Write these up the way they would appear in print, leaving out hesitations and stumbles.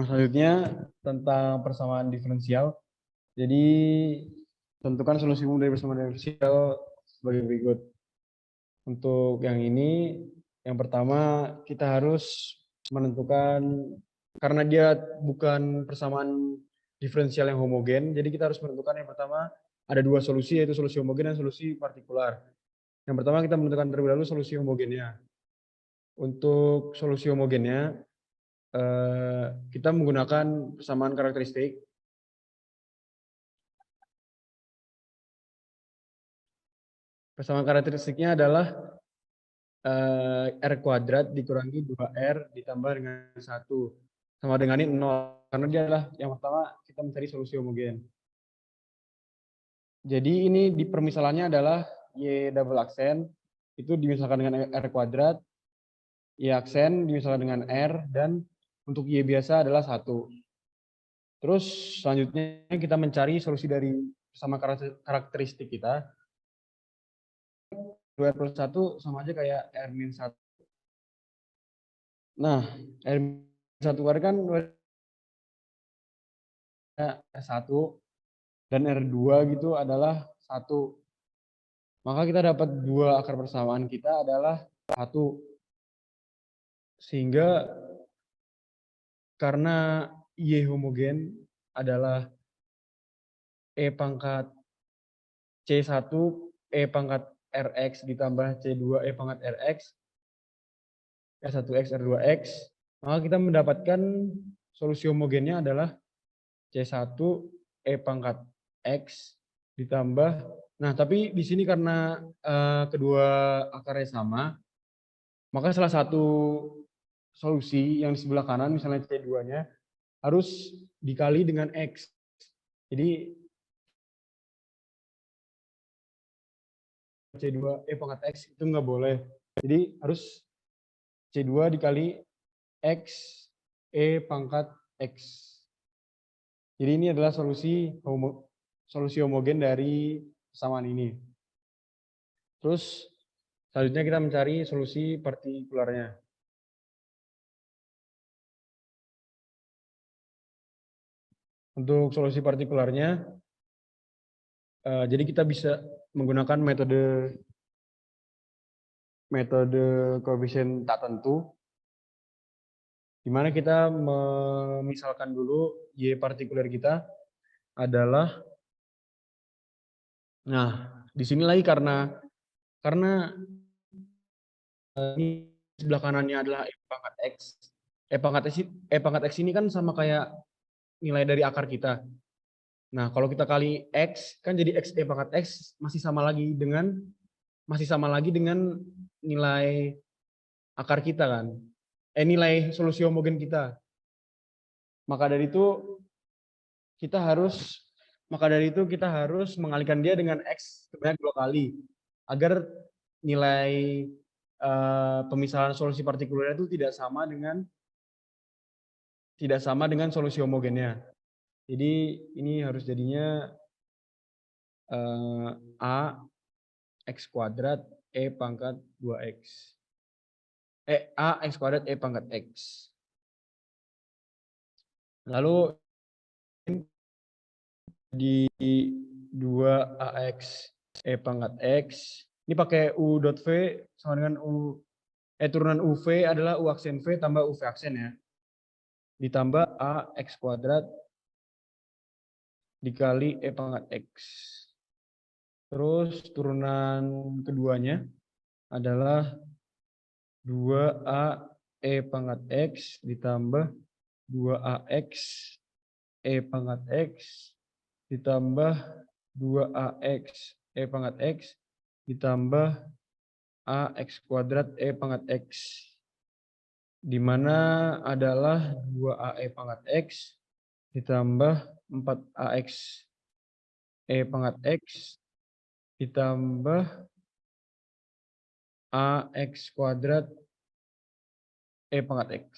Selanjutnya tentang persamaan diferensial. Jadi tentukan solusi umum dari persamaan diferensial sebagai berikut. Untuk yang ini, yang pertama kita harus menentukan, karena dia bukan persamaan diferensial yang homogen, jadi kita harus menentukan yang pertama ada dua solusi, yaitu solusi homogen dan solusi partikular. Yang pertama kita menentukan terlebih dahulu solusi homogennya. Untuk solusi homogennya, kita menggunakan persamaan karakteristik. Persamaan karakteristiknya adalah R kuadrat dikurangi 2R ditambah dengan 1. Sama dengan ini 0. Karena dia adalah yang pertama kita mencari solusi homogen. Jadi ini di permisalannya adalah Y double aksen. Itu dimisalkan dengan R kuadrat. Y aksen dimisalkan dengan R. Dan untuk Y biasa adalah 1. Terus selanjutnya kita mencari solusi dari persamaan karakteristik kita. 2R plus 1 sama aja kayak R min 1. Nah, R min 1 kan R1 dan R2 gitu adalah 1. Maka kita dapat dua akar persamaan kita adalah 1. Sehingga karena Y homogen adalah E pangkat C1 E pangkat Rx ditambah C2 E pangkat Rx, R1X, R2X, maka kita mendapatkan solusi homogennya adalah C1 E pangkat X ditambah, nah tapi di sini karena kedua akarnya sama, maka salah satu solusi yang di sebelah kanan, misalnya C2-nya, harus dikali dengan X. Jadi C2 E pangkat X itu nggak boleh. Jadi harus C2 dikali X E pangkat X. Jadi ini adalah solusi homogen dari persamaan ini. Terus selanjutnya kita mencari solusi partikularnya. Untuk solusi partikularnya, jadi kita bisa menggunakan metode koefisien tak tentu, di mana kita memisalkan dulu Y partikular kita adalah, nah di sini lagi karena ini sebelah kanannya adalah E pangkat X. E pangkat X ini kan sama kayak nilai dari akar kita. Nah, kalau kita kali X, kan jadi X E pangkat X masih sama lagi dengan nilai akar kita kan. Nilai solusi homogen kita. Maka dari itu kita harus mengalihkan dia dengan X sebanyak 2 kali agar nilai pemisahan solusi partikular itu tidak sama dengan solusi homogennya. Jadi ini harus jadinya A X kuadrat E pangkat 2X. A X kuadrat E pangkat X. Lalu di 2AX E pangkat X. Ini pakai U dot V sama dengan turunan UV adalah U aksen V tambah UV aksen ya. Ditambah AX kuadrat dikali E pangkat X. Terus turunan keduanya adalah 2A E pangkat X ditambah 2AX E pangkat X ditambah 2AX E pangkat X ditambah AX kuadrat E pangkat X. Di mana adalah 2A E pangkat X ditambah 4AX E pangkat X ditambah AX kuadrat E pangkat X.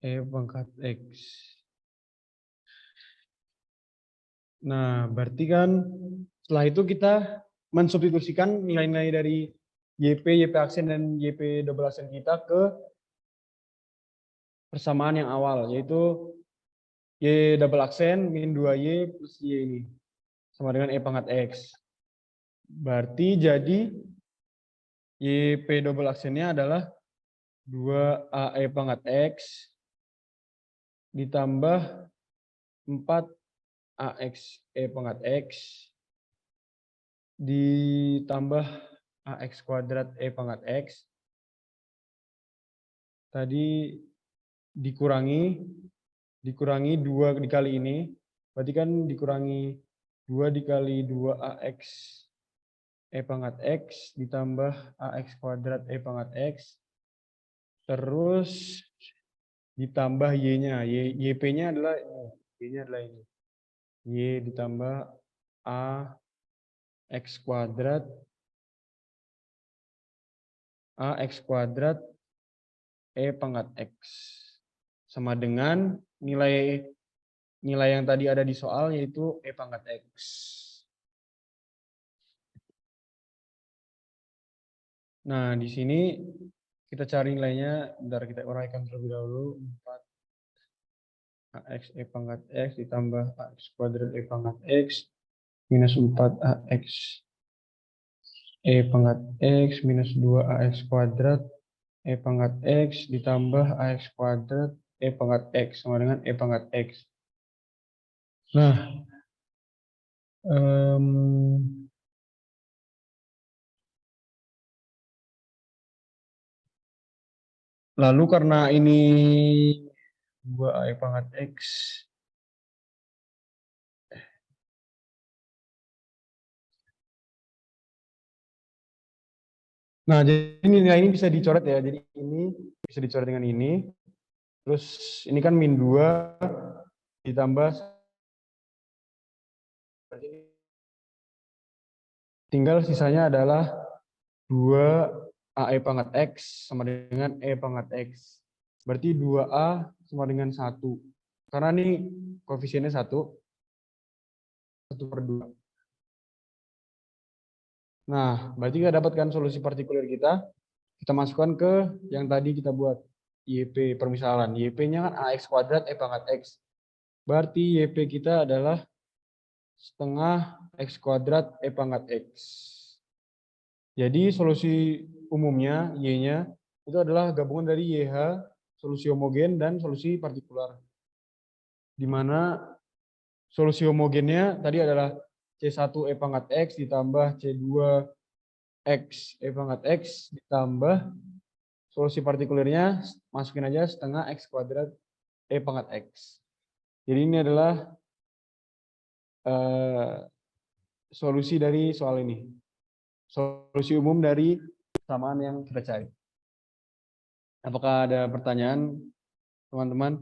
E pangkat X. Nah, berarti kan setelah itu kita mensubstitusikan nilai-nilai dari YP aksen, dan YP double aksen kita ke persamaan yang awal, yaitu Y double aksen min 2Y plus Y ini. Sama dengan E pangkat X. Berarti jadi YP double aksennya adalah 2AE pangkat X ditambah 4AX E pangkat X ditambah AX kuadrat E pangkat X. Tadi dikurangi 2 dikali ini. Berarti kan dikurangi 2 dikali 2AX E pangkat X ditambah AX kuadrat E pangkat X. Terus ditambah Y-nya. YP-nya adalah ini. Y-nya adalah ini. Y ditambah AX kuadrat E pangkat X. Sama dengan nilai yang tadi ada di soal, yaitu E pangkat X. Nah, di sini kita cari nilainya, bentar kita uraikan terlebih dahulu. 4AX E pangkat X ditambah AX kuadrat E pangkat X minus 4AX E pangkat X minus 2AX kuadrat E pangkat X ditambah AX kuadrat E pangkat X sama dengan E pangkat X. Nah, lalu karena ini 2E pangkat X, nah jadi nilai ini bisa dicoret ya, jadi ini bisa dicoret dengan ini, terus ini kan min 2 ditambah, tinggal sisanya adalah 2 AE pangkat X sama dengan E pangkat X. Berarti 2A sama dengan 1. Karena ini koefisiennya 1 per 2. Nah, berarti kita dapatkan solusi partikuler kita. Kita masukkan ke yang tadi kita buat. YP permisalan. YP-nya kan AX kuadrat E pangkat X. Berarti YP kita adalah setengah X kuadrat E pangkat X. Jadi solusi umumnya, Y-nya, itu adalah gabungan dari YH, solusi homogen, dan solusi partikular. Di mana solusi homogennya tadi adalah C1 E pangkat X ditambah C2 X E pangkat X ditambah solusi partikulernya, masukin aja setengah X kuadrat E pangkat X. Jadi ini adalah solusi dari soal ini. Solusi umum dari persamaan yang kita cari. Apakah ada pertanyaan, teman-teman?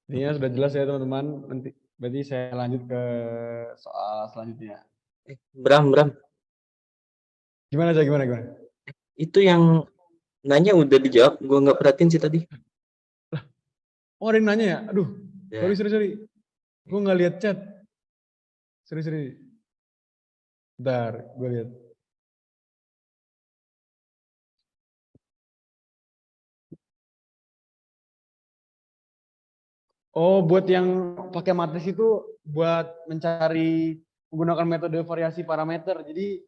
Ini sudah jelas ya teman-teman. Nanti berarti saya lanjut ke soal selanjutnya. Bram. Gimana aja, gimana? Itu yang nanya udah dijawab, gue nggak perhatiin sih tadi. Oh, ada yang nanya ya? Aduh, Ya. sorry. Gue nggak lihat chat. Sorry. Bentar, gue lihat. Oh, buat yang pakai matris itu buat mencari menggunakan metode variasi parameter. Jadi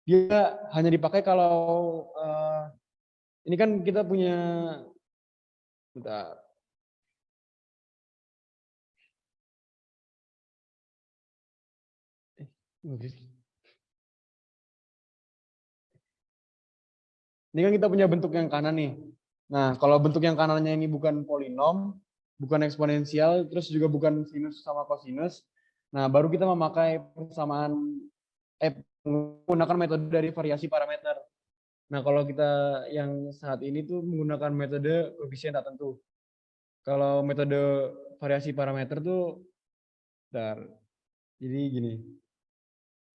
dia hanya dipakai kalau ini kan kita punya, bentar. Ini kan kita punya bentuk yang kanan nih. Nah, kalau bentuk yang kanannya ini bukan polinom, bukan eksponensial, terus juga bukan sinus sama kosinus. Nah, baru kita memakai persamaan menggunakan metode dari variasi parameter. Nah, kalau kita yang saat ini tuh menggunakan metode koefisien tak tentu. Kalau metode variasi parameter tuh, bentar. Jadi gini,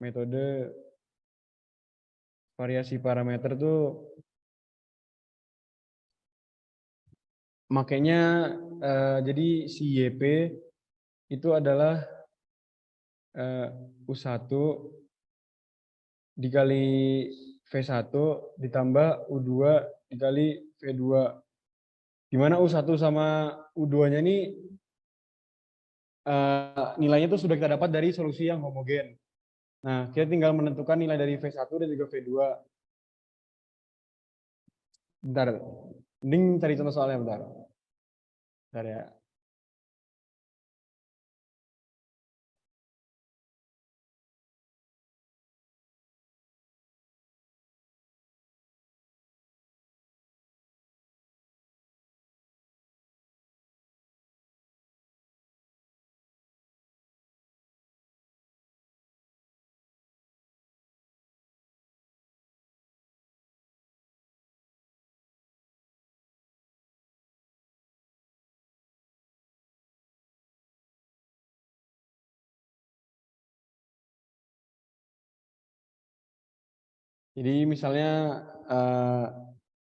metode variasi parameter tuh makanya jadi si YP itu adalah U1 dikali V1 ditambah U2 dikali V2. Di mana U1 sama U2-nya ini nilainya itu sudah kita dapat dari solusi yang homogen. Nah, kita tinggal menentukan nilai dari V1 dan juga V2. Bentar, mending cari contoh soalnya bentar. Bentar ya. Jadi misalnya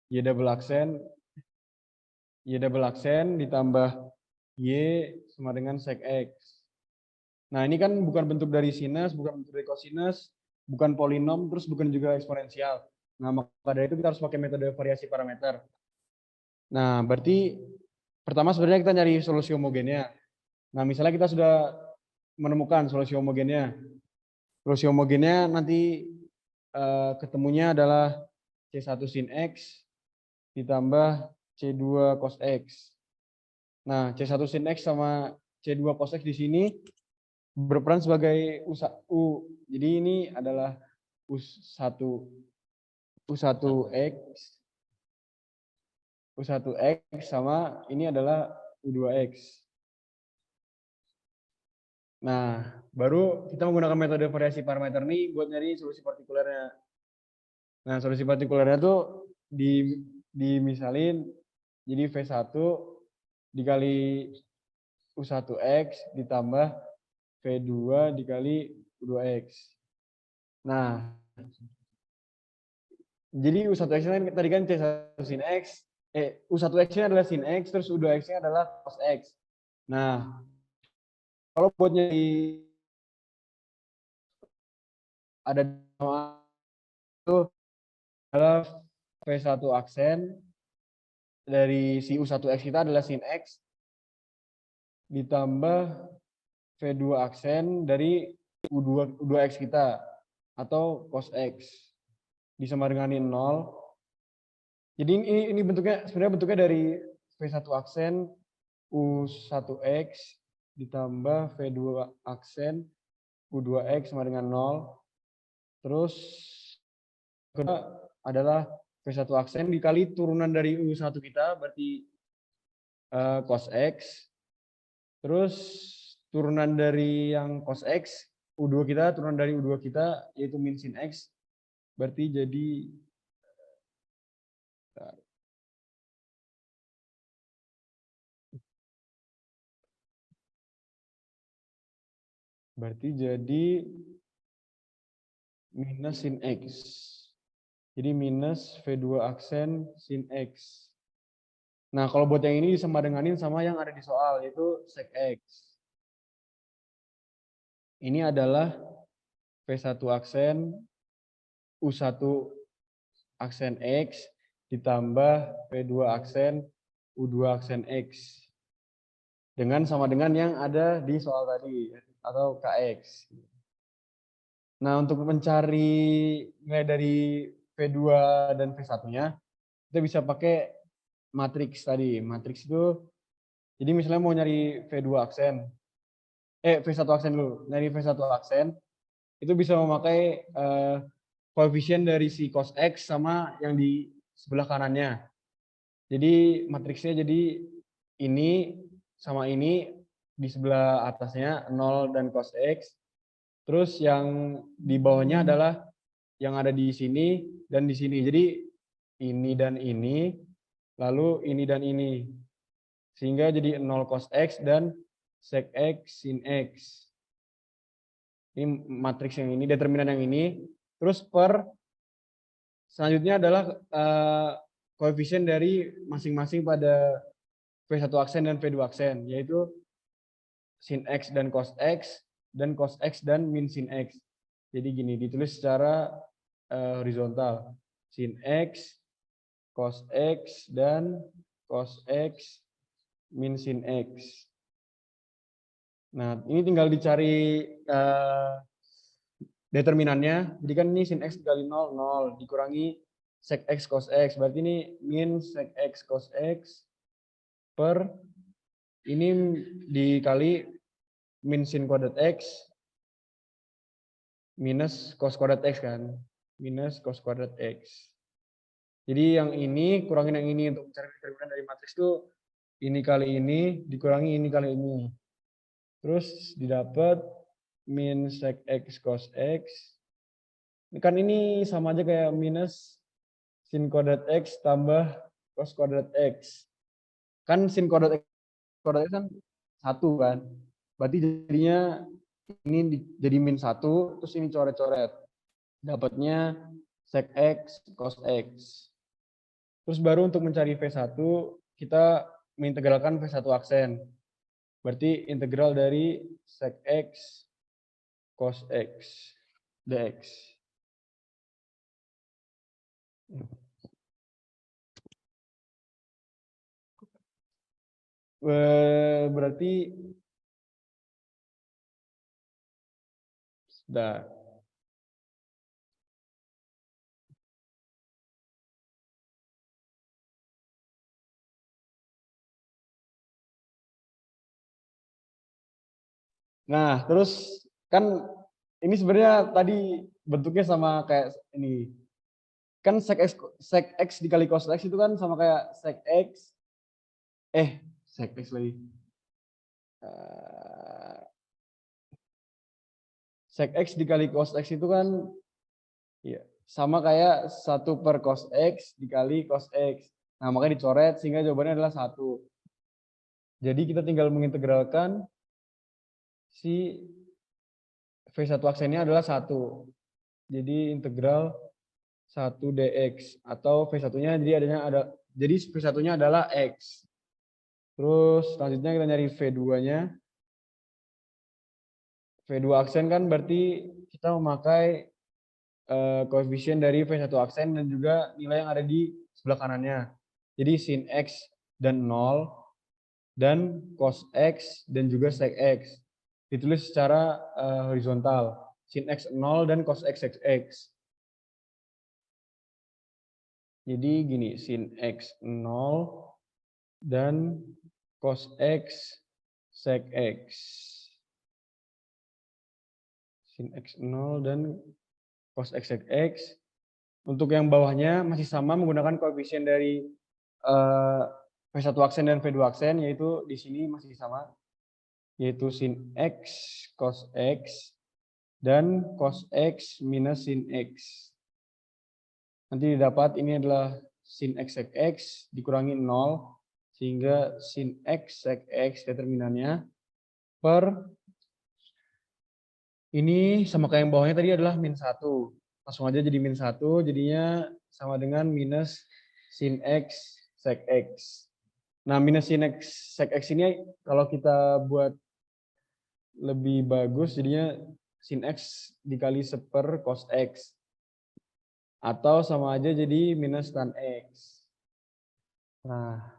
Y double aksen ditambah Y sama dengan sec X. Nah, ini kan bukan bentuk dari sinus, bukan bentuk dari kosinus, bukan polinom, terus bukan juga eksponensial. Nah, maka dari itu kita harus pakai metode variasi parameter. Nah, berarti pertama sebenarnya kita nyari solusi homogennya. Nah, misalnya kita sudah menemukan solusi homogennya. Solusi homogennya nanti ketemunya adalah C1 sin X ditambah C2 cos X. Nah, C1 sin X sama C2 cos X di sini berperan sebagai U. Jadi ini adalah U1 X sama ini adalah U2X. Nah, baru kita menggunakan metode variasi parameter ini buat nyari solusi partikulernya. Nah, solusi partikulernya tuh dimisalin jadi V1 dikali U1X ditambah V2 dikali U2X. Nah, jadi U1X tadi kan C1 sin X, U1X-nya adalah sin X, terus U2X-nya adalah cos X. Nah, kalau buat nyari ada itu adalah V1 aksen dari si U1X kita adalah sin X ditambah V2 aksen dari U2X kita atau cos X disama dengan 0. Jadi ini bentuknya sebenarnya bentuknya dari V1 aksen U1X ditambah V2 aksen U2X sama dengan 0. Terus kedua adalah V1 aksen dikali turunan dari U1 kita berarti cos X. Terus turunan dari yang cos X U2 kita, turunan dari U2 kita yaitu min sin X. Berarti jadi minus sin X. Jadi minus V2 aksen sin X. Nah, kalau buat yang ini sama denganin sama yang ada di soal, yaitu sec X. Ini adalah V1 aksen U1 aksen X ditambah V2 aksen U2 aksen X. Sama dengan yang ada di soal tadi, atau KX. Nah, untuk mencari nilai dari V2 dan V1-nya, kita bisa pakai matriks tadi. Matriks itu, jadi misalnya mau nyari V2 aksen, V1 aksen dulu. Nyari V1 aksen, itu bisa memakai koefisien dari si cos X sama yang di sebelah kanannya. Jadi matriksnya jadi ini sama ini di sebelah atasnya 0 dan cos X. Terus yang di bawahnya adalah yang ada di sini dan di sini. Jadi ini dan ini, lalu ini dan ini. Sehingga jadi 0 cos X dan sec X sin X. Ini matriks yang ini, determinan yang ini. Terus per selanjutnya adalah koefisien dari masing-masing pada V1 aksen dan V2 aksen, yaitu sin X dan cos X dan min sin X. Jadi gini, ditulis secara horizontal. Sin X, cos X, dan cos X min sin X. Nah, ini tinggal dicari determinannya. Jadi kan ini sin X dikali 0, 0. Dikurangi sec X cos X. Berarti ini min sec X cos X per ini dikali min sin kuadrat X minus cos kuadrat X kan. Minus cos kuadrat X. Jadi yang ini kurangin yang ini untuk mencari determinan dari matriks itu ini kali ini dikurangi ini kali ini. Terus didapat min sec X cos X. Kan ini sama aja kayak minus sin kuadrat X tambah cos kuadrat X. Kan sin kuadrat X kan 1 kan. Berarti jadinya ini jadi min 1, terus ini coret-coret. Dapatnya sec X cos X. Terus baru untuk mencari V1, kita mengintegralkan V1 aksen. Berarti integral dari sec X cos X dx. Berarti sudah. Nah, terus kan ini sebenarnya tadi bentuknya sama kayak ini. Kan sec X dikali cos X itu kan sama kayak sec X. Sec X lagi. Sec X dikali cos X itu kan ya, sama kayak 1 per cos X dikali cos X. Nah, makanya dicoret sehingga jawabannya adalah 1. Jadi kita tinggal mengintegralkan si V1 aksennya adalah 1. Jadi integral 1 dx atau V1-nya jadi V1-nya adalah X. Terus selanjutnya kita nyari V2-nya. V2 aksen kan berarti kita memakai koefisien dari V1 aksen dan juga nilai yang ada di sebelah kanannya. Jadi sin X dan 0 dan cos X dan juga sec X. Ditulis secara horizontal. Sin X 0 dan cos X sec X. Jadi gini, sin X 0 dan cos X sec X. Sin X 0 dan cos X sec X. Untuk yang bawahnya masih sama menggunakan koefisien dari V1 aksen dan V2 aksen, yaitu di sini masih sama, yaitu sin X cos X dan cos X minus sin X. Nanti didapat ini adalah sin X sec X dikurangi 0, sehingga sin X sec X determinannya per ini sama kayak yang bawahnya tadi adalah min 1. Langsung aja jadi min 1, jadinya sama dengan minus sin X sec X. Nah, minus sin X sec X ini kalau kita buat lebih bagus, jadinya sin X dikali 1 cos X. Atau sama aja jadi minus tan X. Nah,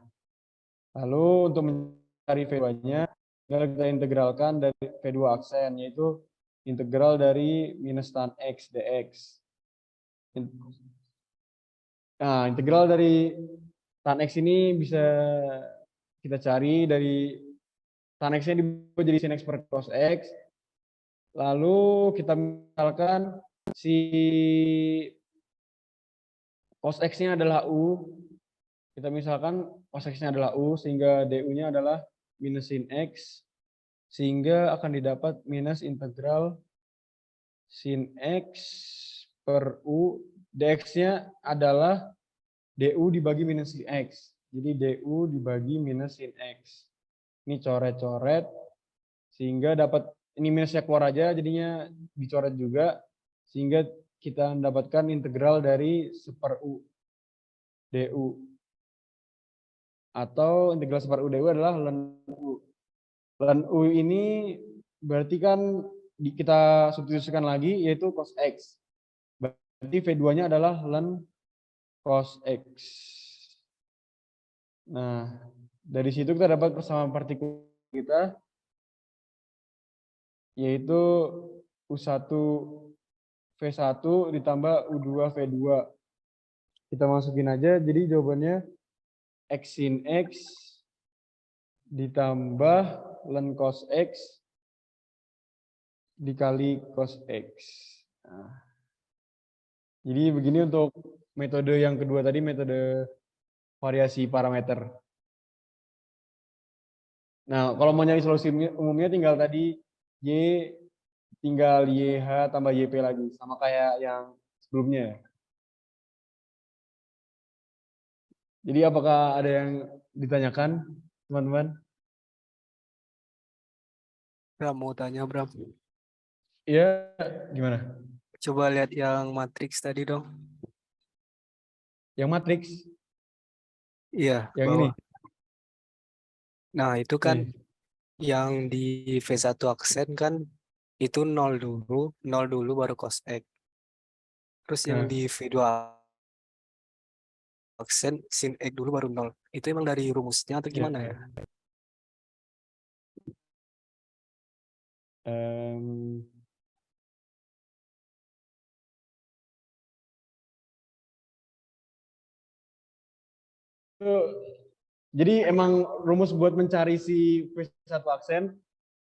lalu untuk mencari V2-nya, kita integralkan dari V2 aksen, yaitu integral dari minus tan X dx. Nah, integral dari tan X ini bisa kita cari dari tan X-nya dibuat jadi sin X per cos X. Lalu kita misalkan si cos X-nya adalah U. Kita misalkan cos X-nya adalah U, sehingga DU-nya adalah minus sin X, sehingga akan didapat minus integral sin X per U. dx-nya adalah DU dibagi minus sin X. Jadi DU dibagi minus sin X. Ini coret-coret, sehingga dapat, ini minusnya keluar aja, jadinya dicoret juga, sehingga kita mendapatkan integral dari seper U DU. Atau integral seper U DU adalah ln U. Ln U ini berarti kan kita substitusikan lagi, yaitu cos X. Berarti V2-nya adalah ln cos X. Nah, dari situ kita dapat persamaan partikel kita, yaitu U1 V1 ditambah U2 V2. Kita masukin aja, jadi jawabannya X sin X ditambah ln cos X dikali cos X. Nah, jadi begini untuk metode yang kedua tadi, metode variasi parameter. Nah, kalau mau nyari solusi umumnya tinggal tadi Y tinggal YH tambah YP lagi, sama kayak yang sebelumnya. Jadi apakah ada yang ditanyakan, teman-teman? Bram mau tanya Bram. Iya, gimana? Coba lihat yang matriks tadi dong. Yang matriks, Iya, yang bawah. ini. Nah, itu kan Nih. yang di V1 aksen kan itu 0 dulu baru cos X. Terus yang Nah, di V2 aksen sin X dulu baru 0. Itu emang dari rumusnya atau ya. gimana ya? Em, jadi emang rumus buat mencari si V1 aksen,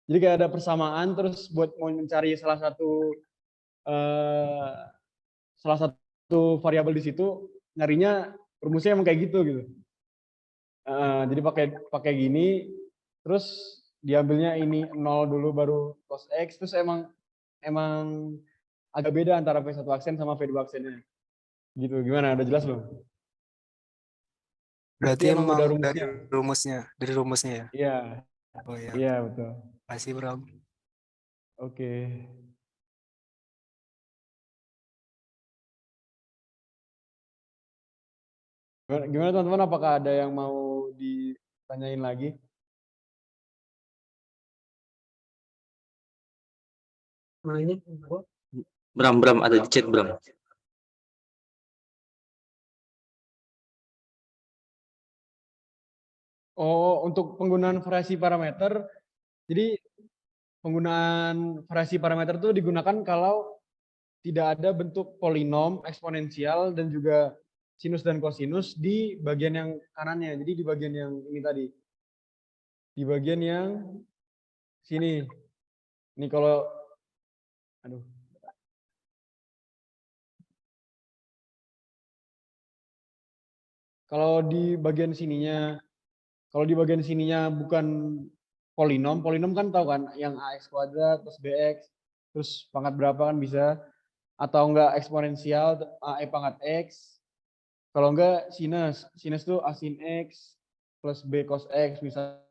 jadi kayak ada persamaan, terus buat mau mencari salah satu variabel di situ, nyarinya rumusnya emang kayak gitu gitu. Jadi pakai pakai gini, terus diambilnya ini 0 dulu baru cos X, terus emang agak beda antara V1 aksen sama V2 aksennya. Gitu, gimana? Udah jelas belum? Berarti Berarti emang emang udah dari rumusnya. rumusnya ya. Iya, Oh ya, iya betul. kasih Bram. Oke. Gimana teman-teman? Apakah ada yang mau ditanyain lagi? Nah, ini Bram ada di chat Bram. Oh, untuk penggunaan variasi parameter, jadi penggunaan variasi parameter itu digunakan kalau tidak ada bentuk polinom, eksponensial, dan juga sinus dan kosinus di bagian yang kanannya. Jadi di bagian yang ini tadi. Di bagian yang sini. Ini kalau, aduh. Kalau di bagian sininya, kalau di bagian sininya bukan polinom, polinom kan tahu kan, yang ax kuadrat plus bx, terus pangkat berapa kan bisa, atau enggak eksponensial, e pangkat x. Kalau enggak sinus, sinus itu a sin x plus b cos x misalnya.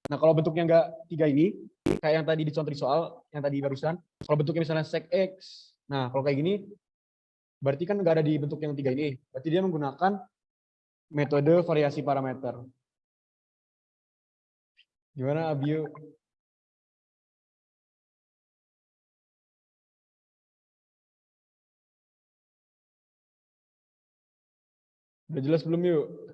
Nah kalau bentuknya enggak tiga ini, kayak yang tadi dicontoh di soal, yang tadi barusan, kalau bentuknya misalnya sec x, nah kalau kayak gini, berarti kan enggak ada di bentuk yang tiga ini. Berarti dia menggunakan metode variasi parameter. Gimana Abio? Udah jelas belum yuk?